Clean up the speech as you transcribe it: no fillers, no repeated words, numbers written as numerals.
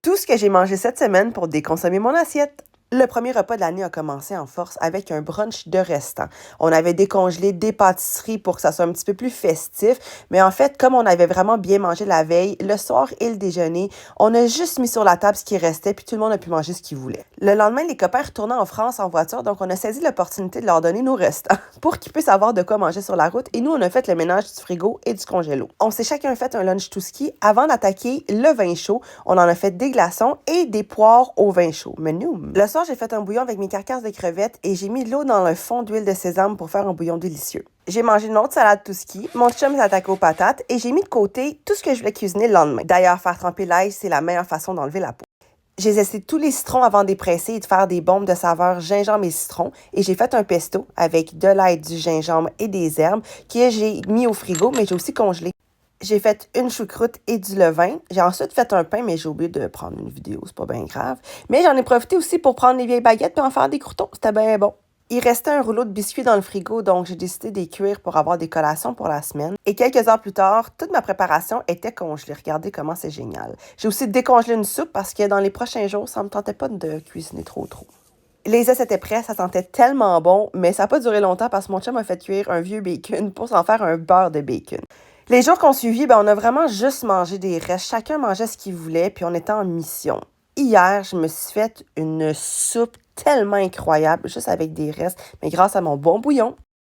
Tout ce que j'ai mangé cette semaine pour déconsommer mon assiette. Le premier repas de l'année a commencé en force avec un brunch de restants. On avait décongelé des pâtisseries pour que ça soit un petit peu plus festif, mais en fait, comme on avait vraiment bien mangé la veille, le soir et le déjeuner, on a juste mis sur la table ce qui restait, puis tout le monde a pu manger ce qu'il voulait. Le lendemain, les copains retournaient en France en voiture, donc on a saisi l'opportunité de leur donner nos restants pour qu'ils puissent avoir de quoi manger sur la route, et nous, on a fait le ménage du frigo et du congélo. On s'est chacun fait un lunch tout ski avant d'attaquer le vin chaud. On en a fait des glaçons et des poires au vin chaud. Menu. Le soir, j'ai fait un bouillon avec mes carcasses de crevettes et j'ai mis de l'eau dans le fond d'huile de sésame pour faire un bouillon délicieux. J'ai mangé une autre salade tout ski, mon chum s'est attaqué aux patates et j'ai mis de côté tout ce que je voulais cuisiner le lendemain. D'ailleurs, faire tremper l'ail, c'est la meilleure façon d'enlever la peau. J'ai zesté tous les citrons avant de les presser et de faire des bombes de saveur gingembre et citron. Et j'ai fait un pesto avec de l'ail, du gingembre et des herbes que j'ai mis au frigo, mais j'ai aussi congelé. J'ai fait une choucroute et du levain. J'ai ensuite fait un pain, mais j'ai oublié de prendre une vidéo, c'est pas bien grave. Mais j'en ai profité aussi pour prendre les vieilles baguettes et en faire des croûtons. C'était bien bon. Il restait un rouleau de biscuits dans le frigo, donc j'ai décidé de les cuire pour avoir des collations pour la semaine. Et quelques heures plus tard, toute ma préparation était congelée. Regardez comment c'est génial. J'ai aussi décongelé une soupe parce que dans les prochains jours, ça me tentait pas de cuisiner trop. Les œufs étaient prêts, ça sentait tellement bon, mais ça n'a pas duré longtemps parce que mon chum a fait cuire un vieux bacon pour s'en faire un beurre de bacon. Les jours qu'on suivit, on a vraiment juste mangé des restes. Chacun mangeait ce qu'il voulait, puis on était en mission. Hier, je me suis fait une soupe tellement incroyable, juste avec des restes, mais grâce à mon bon bouillon.